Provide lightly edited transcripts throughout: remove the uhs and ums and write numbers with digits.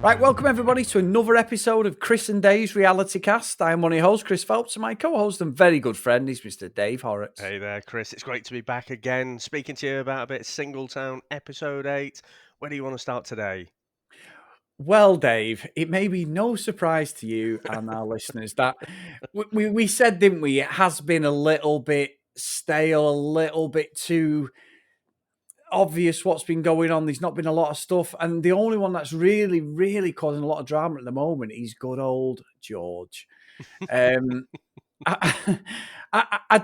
Right, welcome everybody to another episode of Chris and Dave's Reality Cast. I am one of your hosts, Chris Phelps, and my co-host and very good friend is Mr. Dave Horrocks. Hey there, Chris. It's great to be back again, speaking to you about a bit of Singletown Episode 8. Where do you want to start today? Well, Dave, it may be no surprise to you and our listeners that we said, didn't we, it has been a little bit stale, a little bit too obvious what's been going on. There's not been a lot of stuff. And the only one that's really, really causing a lot of drama at the moment is good old George. I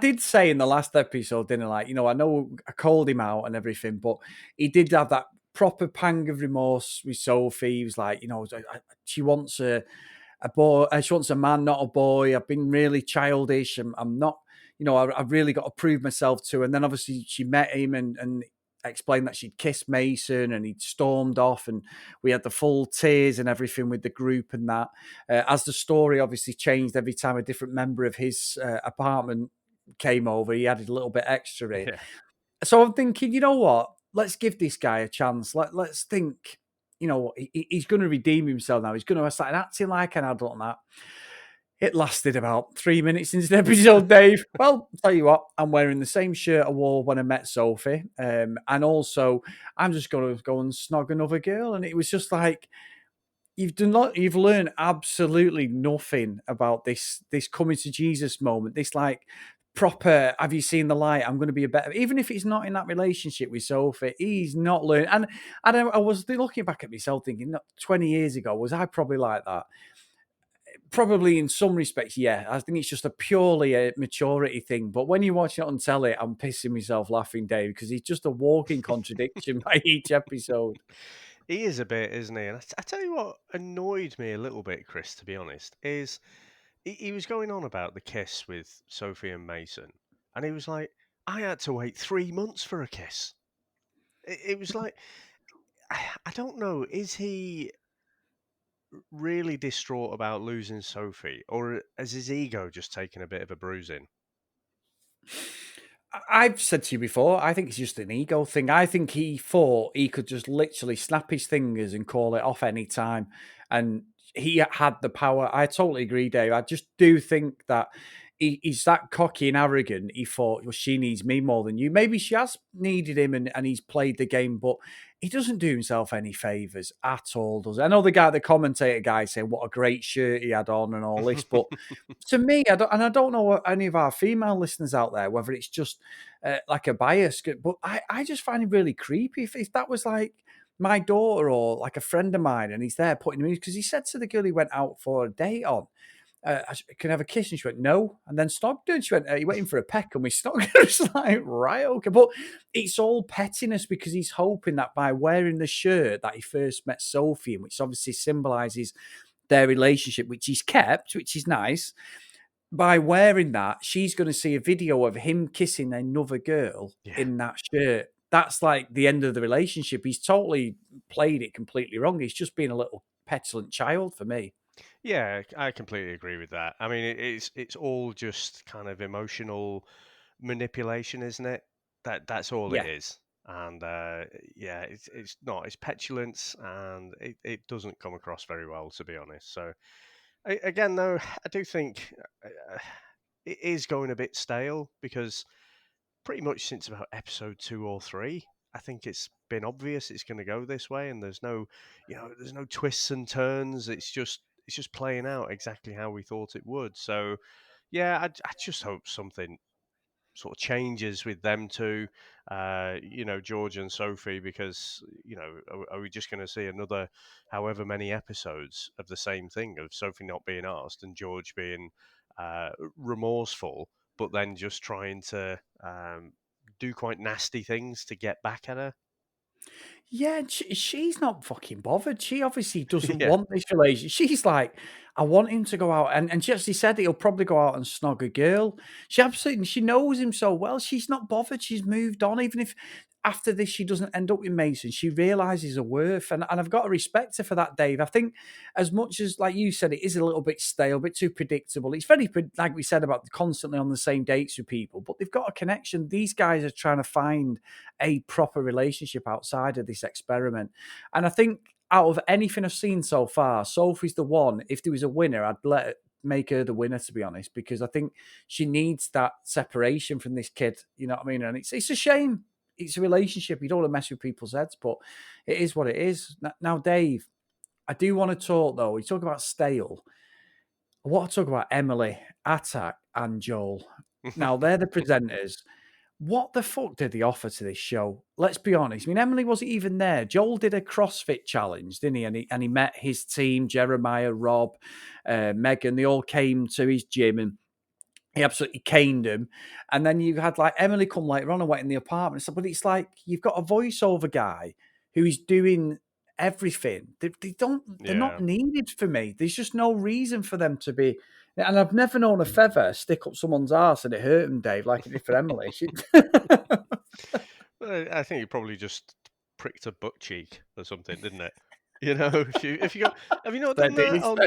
did say in the last episode, didn't I? I know I called him out and everything, but he did have that proper pang of remorse with Sophie. He was like, she wants a boy, she wants a man, not a boy. I've been really childish. I'm not, I've really got to prove myself to. And then obviously she met him and explained that she'd kissed Mason and he'd stormed off, and we had the full tears and everything with the group and that. As the story obviously changed every time a different member of his apartment came over, he added a little bit extra in. Yeah. So I'm thinking, you know what? Let's give this guy a chance. Let's think, he's going to redeem himself now. He's going to start acting like an adult and that. It lasted about 3 minutes into the episode, Dave. Well, tell you what, I'm wearing the same shirt I wore when I met Sophie. And also, I'm just going to go and snog another girl. And it was just like, you've learned absolutely nothing about this coming to Jesus moment. This like proper, have you seen the light? I'm going to be a better, even if it's not in that relationship with Sophie, he's not learning. And I was looking back at myself thinking, 20 years ago, was I probably like that? Probably in some respects, yeah. I think it's just a purely a maturity thing. But when you watch it on telly, I'm pissing myself laughing, Dave, because he's just a walking contradiction by each episode. He is a bit, isn't he? And I tell you what annoyed me a little bit, Chris, to be honest, is he was going on about the kiss with Sophie and Mason. And he was like, I had to wait 3 months for a kiss. It was like, I don't know, is he really distraught about losing Sophie? Or has his ego just taken a bit of a bruising? I've said to you before, I think it's just an ego thing. I think he thought he could just literally snap his fingers and call it off any time. And he had the power. I totally agree, Dave. I just do think that he's that cocky and arrogant. He thought, well, she needs me more than you. Maybe she has needed him and he's played the game, but he doesn't do himself any favours at all, does he? I know the commentator guy saying what a great shirt he had on and all this, but to me, I don't know what any of our female listeners out there, whether it's just like a bias, but I just find it really creepy. If that was like my daughter or like a friend of mine and he's there putting him in, because he said to the girl he went out for a date on, can I have a kiss? And she went, no. And then snogged her. And she went, you went in for a peck and we snogged her. It's like, right, okay. But it's all pettiness because he's hoping that by wearing the shirt that he first met Sophie in, which obviously symbolises their relationship, which he's kept, which is nice. By wearing that, she's going to see a video of him kissing another girl in that shirt. That's like the end of the relationship. He's totally played it completely wrong. He's just being a little petulant child for me. Yeah, I completely agree with that. I mean, it's all just kind of emotional manipulation, isn't it? That's all it Yeah. is. And yeah, it's not. It's petulance, and it doesn't come across very well, to be honest. So again, though, I do think it is going a bit stale because pretty much since about episode 2 or 3, I think it's been obvious it's going to go this way, and there's no twists and turns. It's just playing out exactly how we thought it would. So, yeah, I just hope something sort of changes with them two, George and Sophie, because are we just going to see another however many episodes of the same thing of Sophie not being asked and George being remorseful, but then just trying to do quite nasty things to get back at her? Yeah, and she's not fucking bothered. She obviously doesn't Yeah. want this relationship. She's like, I want him to go out, and she actually said that he'll probably go out and snog a girl. She knows him so well. She's not bothered. She's moved on, even if after this she doesn't end up with Mason. She realizes her worth, and I've got to respect her for that, Dave. I think as much as, like you said, it is a little bit stale, a bit too predictable. It's very, like we said, about constantly on the same dates with people, but they've got a connection. These guys are trying to find a proper relationship outside of this experiment. And I think out of anything I've seen so far, Sophie's the one. If there was a winner, make her the winner, to be honest, because I think she needs that separation from this kid. You know what I mean? And it's a shame. It's a relationship. You don't want to mess with people's heads, but it is what it is. Now, Dave, I do want to talk though. We talk about stale. I want to talk about Emily, Attack, and Joel. Now they're the presenters. What the fuck did they offer to this show? Let's be honest. I mean, Emily wasn't even there. Joel did a CrossFit challenge, didn't he? And he met his team, Jeremiah, Rob, Megan. They all came to his gym and he absolutely caned him. And then you had like Emily come later on and went in the apartment. So, but it's like you've got a voiceover guy who's doing everything. They're not Yeah. needed for me. There's just no reason for them to be. And I've never known a feather stick up someone's arse and it hurt him, Dave, like it did for Emily. I think it probably just pricked a butt cheek or something, didn't it? You know, if you got, have you not done Said it, that he on?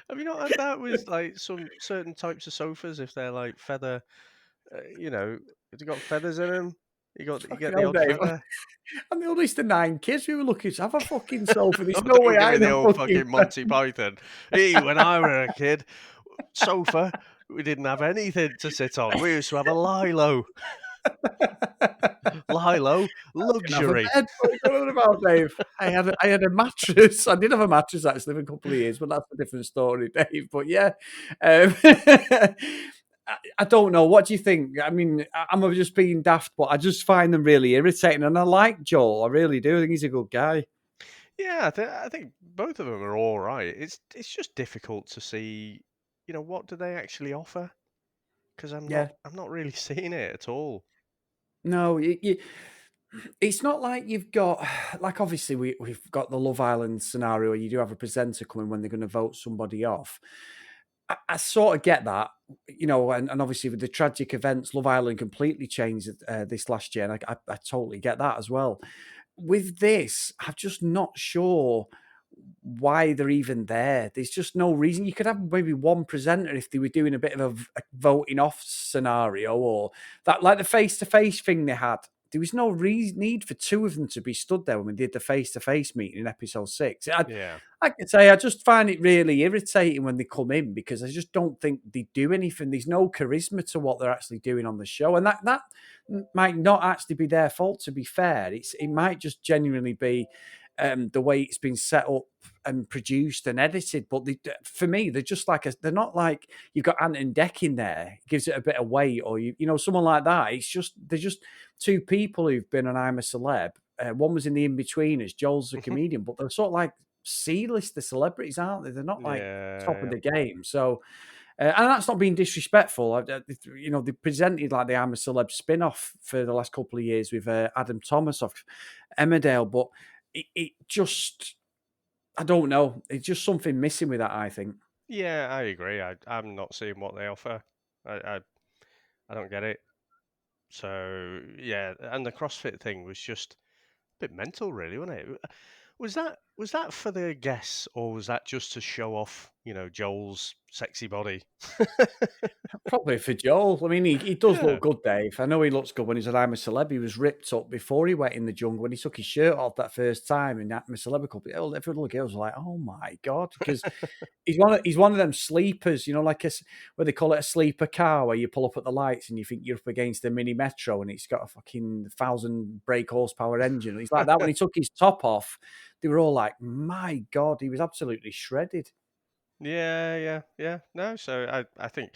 Have you not had that with like some certain types of sofas if they're like feather? You know, if they got feathers in them, you Fucking get the hell, odd Dave. feather. I'm the oldest of 9 kids. We were lucky to have a fucking sofa. There's Oh, no way don't give I me had the a old fucking fucking Monty Python. Hey, when I were a kid, sofa, we didn't have anything to sit on. We used to have a Lilo. Lilo, didn't have a luxury. bed. What are you going on about, Dave? I had a mattress. I did have a mattress actually for a couple of years, but that's a different story, Dave. But yeah, I don't know. What do you think? I mean, I'm just being daft, but I just find them really irritating. And I like Joel. I really do. I think he's a good guy. Yeah, I think both of them are all right. It's just difficult to see, what do they actually offer? Because Yeah. I'm not really seeing it at all. No, it's not like you've got like obviously we've got the Love Island scenario where you do have a presenter coming when they're going to vote somebody off. I sort of get that, and obviously with the tragic events, Love Island completely changed this last year, and I totally get that as well. With this, I'm just not sure why they're even there. There's just no reason. You could have maybe one presenter if they were doing a bit of a voting off scenario or that, like the face to face thing they had. There was no need for two of them to be stood there when we did the face to face meeting in episode 6. Yeah. I can say I just find it really irritating when they come in because I just don't think they do anything. There's no charisma to what they're actually doing on the show, and that might not actually be their fault. To be fair, it might just genuinely be the way it's been set up and produced and edited. But for me, they're just like they're not like you've got Ant and Dec in there, gives it a bit of weight, or someone like that. It's just they're just two people who've been on I'm a Celeb. One was in the in between as Joel's a comedian, but they're sort of like C-lister celebrities, aren't they? They're not like top of Yeah. the game. So, and that's not being disrespectful. They presented like the I'm a Celeb spin-off for the last couple of years with Adam Thomas of Emmerdale, but it just, I don't know. It's just something missing with that, I think. Yeah, I agree. I'm not seeing what they offer. I don't get it. So yeah, and the CrossFit thing was just a bit mental, really, wasn't it? Was that for the guests, or was that just to show off, Joel's sexy body? Probably for Joel. I mean, he does Yeah. look good, Dave. I know he looks good when he's an I'm a Celeb. He was ripped up before he went in the jungle when he took his shirt off that first time in I'm a Celeb a couple. Every little girl was like, "Oh my god!" Because he's one of them sleepers, like what they call it, a sleeper car, where you pull up at the lights and you think you're up against a mini metro and it's got a fucking 1,000 brake horsepower engine. He's like that. When he took his top off, they were all like, "My god!" He was absolutely shredded. Yeah. No, so I think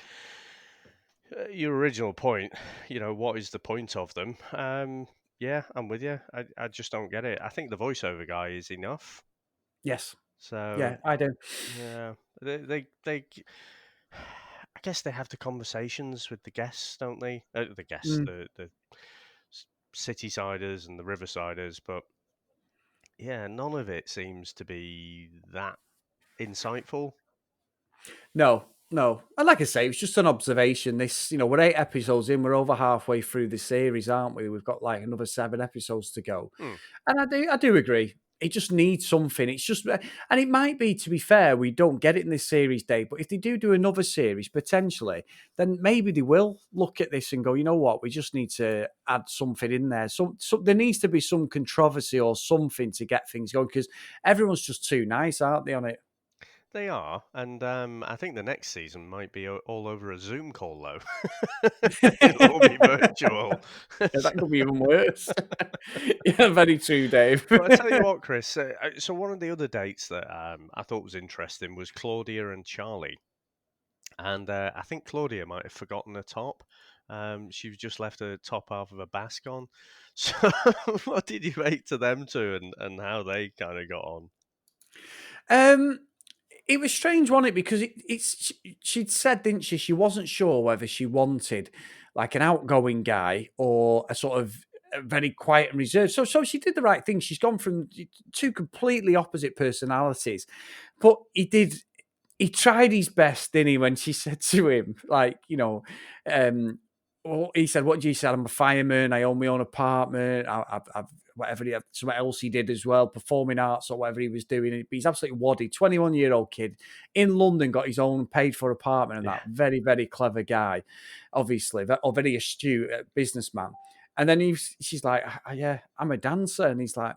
your original point, what is the point of them? Yeah, I'm with you. I just don't get it. I think the voiceover guy is enough. Yes, So yeah, I do. yeah, I guess they have the conversations with the guests, don't they? The guests, Mm. the city siders and the riversiders, but yeah, none of it seems to be that insightful. No, no. And like I say, it's just an observation. We're 8 episodes in. We're over halfway through the series, aren't we? We've got like another 7 episodes to go. Hmm. And I do agree. it just needs something. It's just, and it might be, to be fair, we don't get it in this series, Dave. But if they do another series potentially, then maybe they will look at this and go, you know what, we just need to add something in there. There needs to be some controversy or something to get things going, because everyone's just too nice, aren't they, on it? They are, and I think the next season might be all over a Zoom call, though. It'll all be virtual. Yeah, that could be even worse. Yeah, very true, Dave. But I tell you what, Chris. So one of the other dates that I thought was interesting was Claudia and Charlie, and I think Claudia might have forgotten her top. She's just left her top half of a basque on. So, what did you make to them two, and how they kind of got on? Um, it was strange, wasn't it? Because she'd said, didn't she? She wasn't sure whether she wanted like an outgoing guy or a sort of very quiet and reserved. So she did the right thing. She's gone from two completely opposite personalities, but he tried his best, didn't he, when she said to him, like, well, he said, what did you say? I'm a fireman. I own my own apartment. I've whatever something else he did as well, performing arts or whatever he was doing. He's absolutely waddy, 21-year-old kid in London, got his own paid for apartment, and Yeah. that very, very clever guy, obviously, or very astute businessman. And then she's like, yeah, I'm a dancer. And he's like,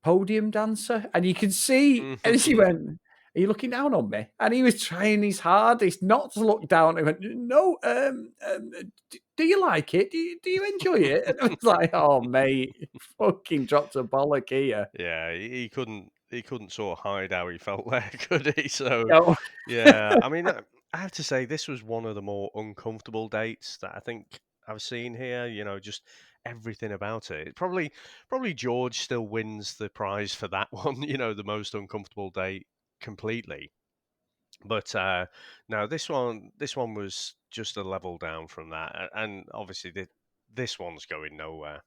podium dancer. And you can see, and she went, are you looking down on me? And he was trying his hardest not to look down. He went, no, do you like it? Do you enjoy it? And I was like, oh, mate, fucking dropped a bollock here. Yeah, he couldn't sort of hide how he felt there, could he? So, No. yeah, I mean, I have to say this was one of the more uncomfortable dates that I think I've seen here. Just everything about it. Probably George still wins the prize for that one. The most uncomfortable date completely. But no, this one was just a level down from that, and obviously this one's going nowhere.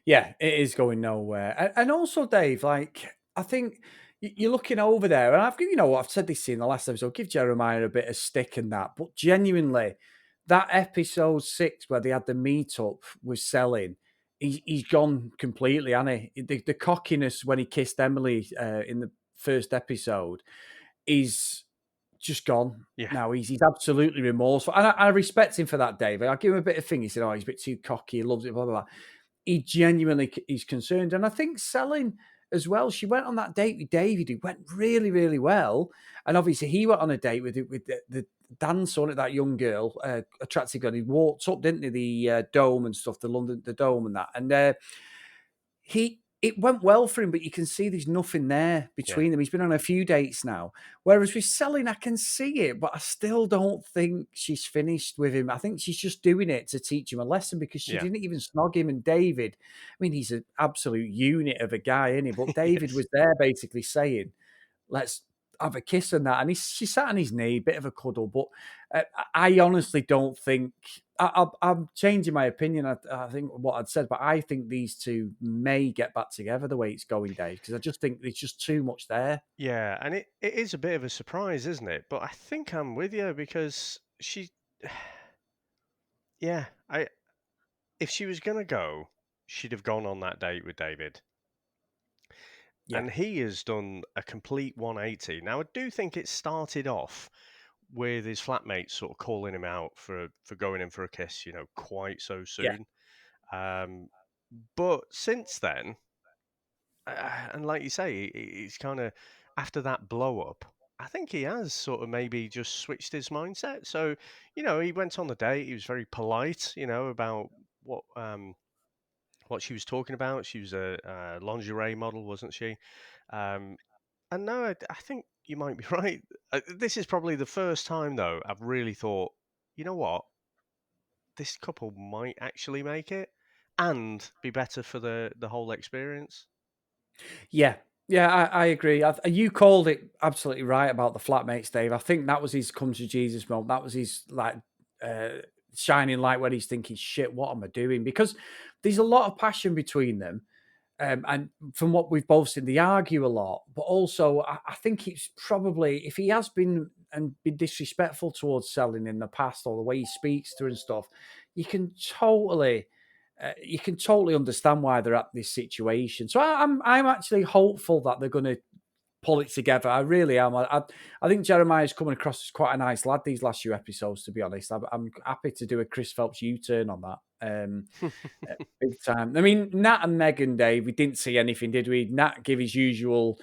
Yeah, it is going nowhere. And also, Dave, like, I think you're looking over there, and I've said this in the last episode, give Jeremiah a bit of stick and that, but genuinely, that episode 6 where they had the meetup with Selin, he's gone completely, hasn't he? The cockiness when he kissed Emily in the first episode is just gone. Yeah, Now he's absolutely remorseful, and I respect him for that, Dave. I give him a bit of thing. He said, "Oh, he's a bit too cocky. He loves it." Blah blah blah. He genuinely is concerned. And I think Selin as well, she went on that date with David. It went really, really well. And obviously he went on a date with the dancer on it, that young girl, attractive girl. He walked up, didn't he, the Dome and stuff, the Dome and that. And it went well for him, but you can see there's nothing there yeah, between them. He's been on a few dates now. Whereas with Selin, I can see it, but I still don't think she's finished with him. I think she's just doing it to teach him a lesson, because she yeah. didn't even snog him. And David, I mean, he's an absolute unit of a guy, isn't he? But David Yes. was there basically saying, let's have a kiss and that. And she sat on his knee, bit of a cuddle. But I honestly don't think I'm changing my opinion. I think what I'd said, but I think these two may get back together the way it's going, Dave, because I just think there's just too much there. Yeah, and it is a bit of a surprise, isn't it? But I think I'm with you because yeah, if she was gonna go, she'd have gone on that date with David, Yeah, and he has done a complete 180. Now, I do think it started off with his flatmates sort of calling him out for going in for a kiss, quite so yeah, soon. Um, but since then, and like you say, he's kind of after that blow up. I think he has sort of maybe just switched his mindset. So, he went on the date. He was very polite, about what she was talking about. She was a lingerie model, wasn't she? Um, and no, I think you might be right. This is probably the first time, though, I've really thought, you know what, this couple might actually make it and be better for the whole experience. yeah. Yeah, I agree. You called it absolutely right about the flatmates, Dave. I think that was his come to Jesus moment. That was his like uh, shining light when he's thinking, "Shit, what am I doing?" Because there's a lot of passion between them. And from what we've both seen, they argue a lot. But also, I think it's probably, if he has been and been disrespectful towards Selin in the past, or the way he speaks to her and stuff, you can totally you can totally understand why they're at this situation. So I'm actually hopeful that they're going to pull it together. I really am. I think Jeremiah's coming across as quite a nice lad these last few episodes. To be honest, I'm happy to do a Chris Phelps U-turn on that. Big time. I mean, Nat and Megan, Dave, we didn't see anything, did we? Nat give his usual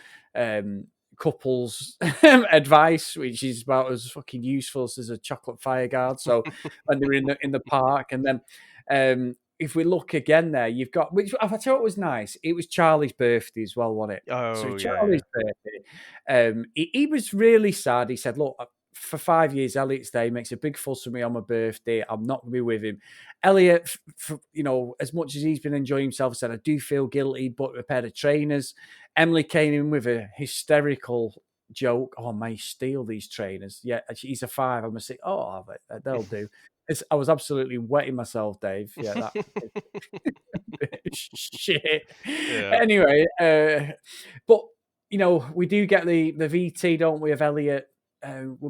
couples advice, which is about as fucking useful as a chocolate fire guard. So when they were in the park, and then if we look again there, you've got, which I tell you what was nice. It was Charlie's birthday as well, wasn't it? So Oh yeah, Charlie's birthday, he was really sad. He said, "Look, for 5 years, Elliot's day makes a big fuss of me on my birthday. I'm not going to be with him." Elliot, as much as he's been enjoying himself, said, "I do feel guilty, but a pair of trainers." Emily came in with a hysterical joke. "Oh, may steal these trainers." Yeah, he's a 5. I'm a 6. Oh, they'll do. I was absolutely wetting myself, Dave. Yeah, that shit. yeah, Anyway, but we do get the VT, don't we, of Elliot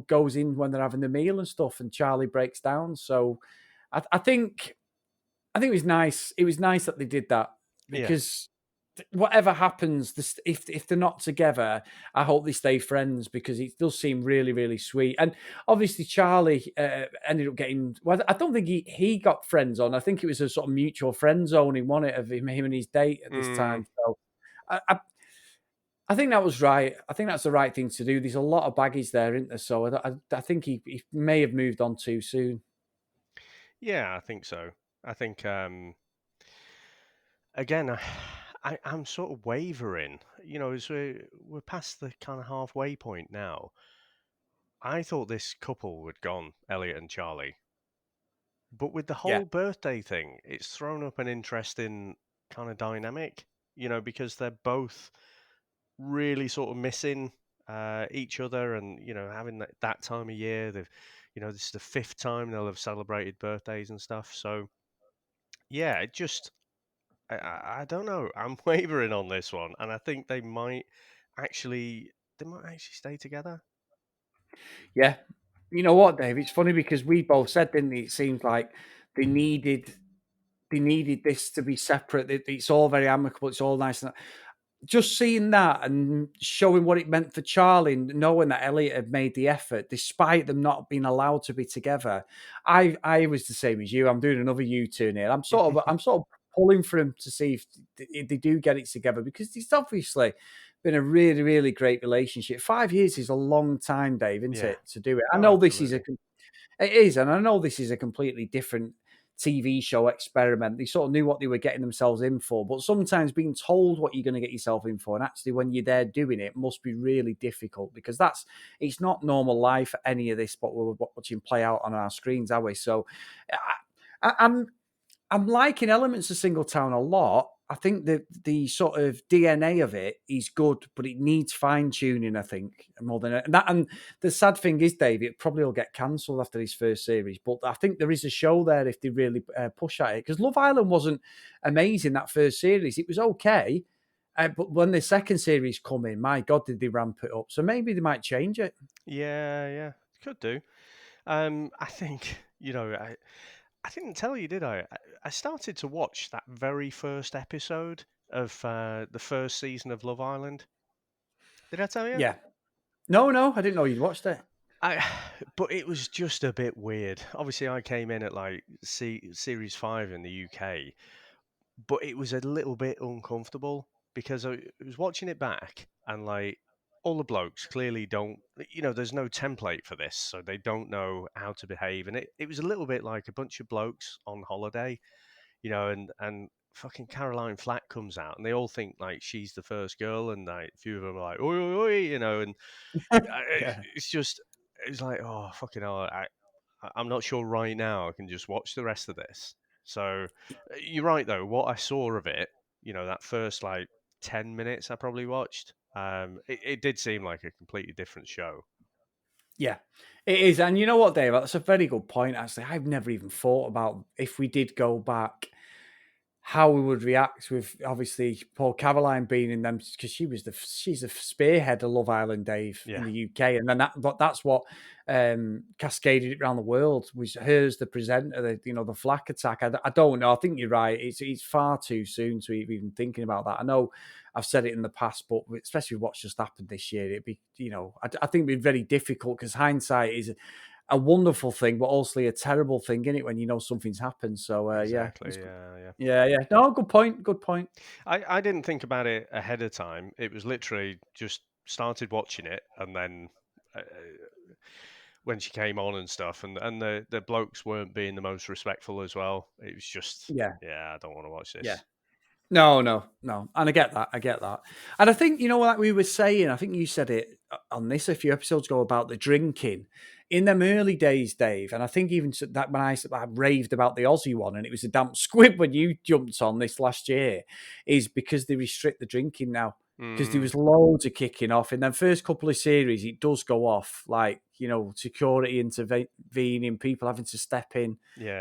goes in when they're having the meal and stuff, and Charlie breaks down. So I think it was nice. It was nice that they did that yeah. because whatever happens, if they're not together, I hope they stay friends because it does seem really, really sweet. And obviously, Charlie ended up getting. Well, I don't think he got friends on. I think it was a sort of mutual friend zoning, wasn't it, of him and his date at this Mm, time. So I think that was right. I think that's the right thing to do. There's a lot of baggage there, isn't there? So I think he may have moved on too soon. yeah, I think so. I think again, I'm sort of wavering. As we're past the kind of halfway point now. I thought this couple had gone, Elliot and Charlie. But with the Yeah. whole birthday thing, it's thrown up an interesting kind of dynamic, because they're both really sort of missing each other and, having that time of year. This is the fifth time they'll have celebrated birthdays and stuff. So, yeah, I don't know. I'm wavering on this one. And I think they might actually stay together. Yeah. You know what, Dave? It's funny because we both said, didn't we? It seemed like they needed this to be separate. It's all very amicable. It's all nice. Just seeing that and showing what it meant for Charlie, and knowing that Elliot had made the effort despite them not being allowed to be together. I was the same as you. I'm doing another U-turn here. I'm sort of pulling for him to see if they do get it together because it's obviously been a really, really great relationship. 5 years is a long time, Dave, isn't Yeah. it, to do it? I Oh, know this is absolutely. it is, and I know this is a completely different TV show experiment. They sort of knew what they were getting themselves in for, but sometimes being told what you're going to get yourself in for, and actually when you're there doing it, must be really difficult because it's not normal life for any of this. What we're watching play out on our screens, are we? So, I'm liking elements of Singletown a lot. I think the sort of DNA of it is good, but it needs fine tuning. I think more than that. And the sad thing is, Dave, it probably will get cancelled after this first series. But I think there is a show there if they really push at it. Because Love Island wasn't amazing that first series; it was okay. But when the second series come in, my God, did they ramp it up? So maybe they might change it. Yeah, yeah. Could do. I think, I didn't tell you, did I? I started to watch that very first episode of the first season of Love Island. Did I tell you? Yeah. No, no, I didn't know you'd watched it. I, but it was just a bit weird. Obviously, I came in at like series 5 in the UK, but it was a little bit uncomfortable because I was watching it back and like all the blokes clearly don't, there's no template for this, so they don't know how to behave, and it was a little bit like a bunch of blokes on holiday, and fucking Caroline Flack comes out and they all think like she's the first girl, and like a few of them are like oi oi oi, and Yeah. it's just it's like, oh fucking hell, I'm not sure right now I can just watch the rest of this. So you're right though. What I saw of it, that first like 10 minutes I probably watched, it did seem like a completely different show. Yeah, it is. And you know what, Dave? That's a very good point, actually. I've never even thought about if we did go back, how we would react with obviously Paul Caroline being in them because she's the spearhead of Love Island, Dave, in Yeah, the UK, and then that's what cascaded it around the world. Was hers the presenter, the flak attack? I don't know. I think you're right. It's far too soon to even thinking about that. I know I've said it in the past, but especially with what's just happened this year, it'd be I think it'd be very difficult because hindsight is a wonderful thing, but also a terrible thing, isn't it, when you know something's happened? So yeah, exactly. it's good. Yeah, yeah. Yeah. No, good point. Good point. I didn't think about it ahead of time. It was literally just started watching it, and then when she came on and stuff, and the blokes weren't being the most respectful as well. It was just, Yeah. yeah, I don't want to watch Yeah. this. No. And I get that. And I think, like we were saying, I think you said it on this a few episodes ago about the drinking in them early days, Dave. And I think even that when I raved about the Aussie one and it was a damp squib when you jumped on this last year, is because they restrict the drinking now. Because there Mm, was loads of kicking off. In the first couple of series, it does go off, like, security intervening, people having to step in,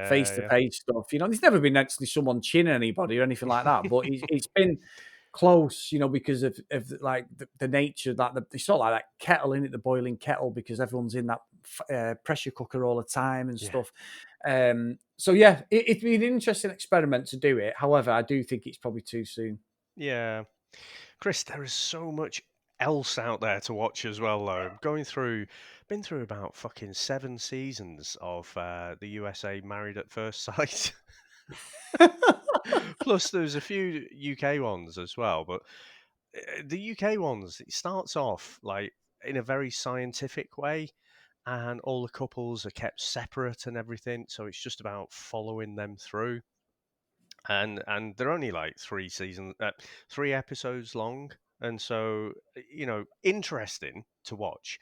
face to yeah, face stuff. There's never been actually someone chinning anybody or anything like that, but it's been close, because of like the nature that it's not like that kettle in it, the boiling kettle, because everyone's in that pressure cooker all the time and yeah, stuff. So yeah, it'd be an interesting experiment to do it. However, I do think it's probably too soon. yeah. Chris, there is so much else out there to watch as well, though. Been through about fucking 7 seasons of the USA Married at First Sight. Plus, there's a few UK ones as well, but the UK ones, it starts off like in a very scientific way, and all the couples are kept separate and everything. So it's just about following them through, and they're only like 3 episodes long, and so interesting to watch.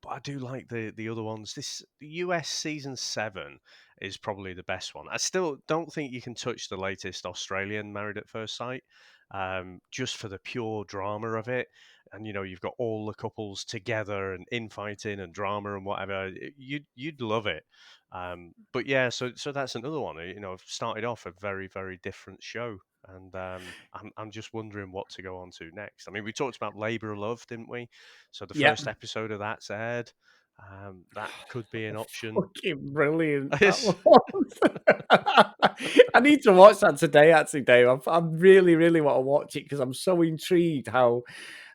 But I do like the other ones. This US season 7 is probably the best one. I still don't think you can touch the latest Australian Married at First Sight, just for the pure drama of it. And you've got all the couples together and infighting and drama and whatever. You'd love it. But yeah, so that's another one. I've started off a very very different show, and I'm just wondering what to go on to next. I mean, we talked about Labour of Love, didn't we? So the Yeah. first episode of that's aired. That could be an option. Fucking brilliant that It's- was. I need to watch that today, actually, Dave. I really, really want to watch it because I'm so intrigued how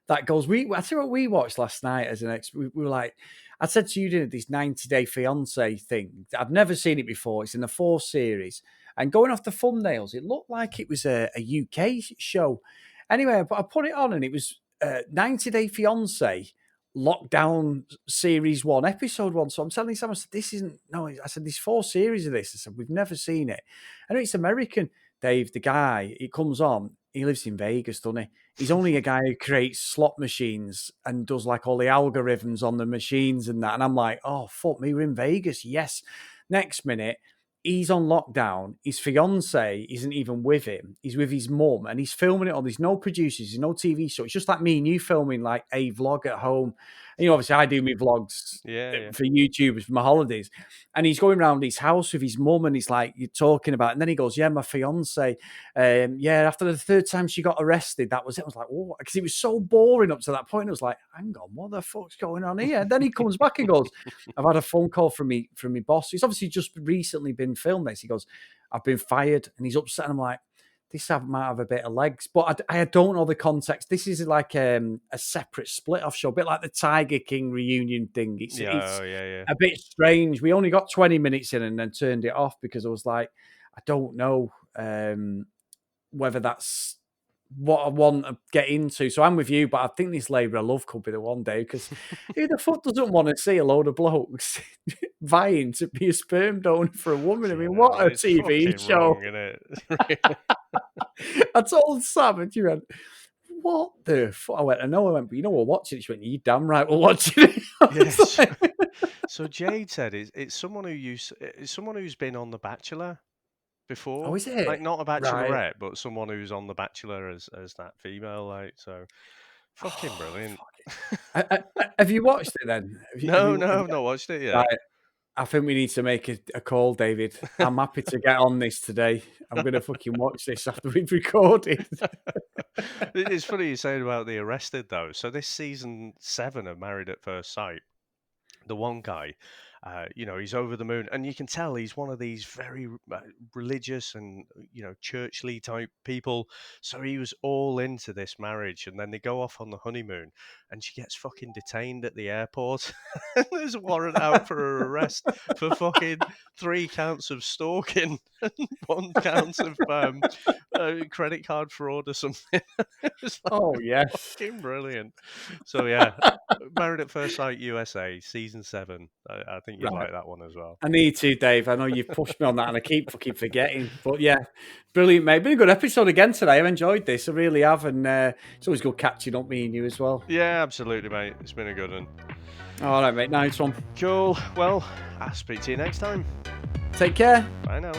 that goes. I tell you what we watched last night as we were like, I said to you, didn't it, this 90-day fiance thing. I've never seen it before. It's in the fourth series. And going off the thumbnails, it looked like it was a UK show. Anyway, I put it on and it was 90-day fiance lockdown series 1, episode 1. So I'm telling Sam, I said, this isn't, no, I said, there's 4 series of this. I said, we've never seen it. I know it's American. Dave, the guy, he comes on, he lives in Vegas, doesn't he? He's only a guy who creates slot machines and does like all the algorithms on the machines and that. And I'm like, oh, fuck me, we're in Vegas. Yes. Next minute, he's on lockdown. His fiance isn't even with him. He's with his mum and he's filming it all. There's no producers, there's no TV show. It's just like me and you filming like a vlog at home. And, obviously I do my vlogs yeah, yeah. for YouTubers for my holidays. And he's going around his house with his mum and he's like, you're talking about it. And then he goes, yeah, my fiance. Yeah, after the third time she got arrested, that was it. I was like, oh, because it was so boring up to that point. It was like, hang on, what the fuck's going on here? And then he comes back and goes, I've had a phone call from me boss. He's obviously just recently been filmed this. He goes, I've been fired, and he's upset. And I'm like, this might have a bit of legs, but I don't know the context. This is like a separate split off show, a bit like the Tiger King reunion thing. It's Yeah, yeah, yeah. a bit strange. We only got 20 minutes in and then turned it off because I was like, I don't know whether that's what I want to get into. So I'm with you, but I think this Labour of Love could be the one day because who the fuck doesn't want to see a load of blokes vying to be a sperm donor for a woman? I Fucking mean, hell, what a it's TV fucking wrong, show. isn't it? I told Sam and she went, what the fuck? I went, I know. I went, but we're watching it. She went, you damn right we're watching it. I was Yes. like, So Jade said it's someone who's been on The Bachelor oh, before, is it? like not a Right. bachelorette, but someone who's on The Bachelor as that female, like so. Fucking Oh, brilliant. fuck it. Have you watched it then? No, no, I've not watched it yet. Right. I think we need to make a call, David. I'm happy to get on this today. I'm going to fucking watch this after we've recorded. It's funny you saying about the arrested though. So this season 7 of Married at First Sight, the one guy, he's over the moon, and you can tell he's one of these very religious and churchly type people. So he was all into this marriage, and then they go off on the honeymoon, and she gets fucking detained at the airport. There's a warrant out for her arrest for fucking 3 counts of stalking and 1 count of credit card fraud or something. It's like, oh yes, fucking brilliant. So yeah. Married at First Sight USA, season 7. I think you'd like that one as well. I need to, Dave. I know you've pushed me on that and I keep fucking forgetting. But yeah, brilliant, mate. Been a good episode again today. I've enjoyed this. I really have. And it's always good catching up, me and you as well. Yeah, absolutely, mate. It's been a good one. All right, mate. Nice one. Cool. Well, I'll speak to you next time. Take care. Bye now.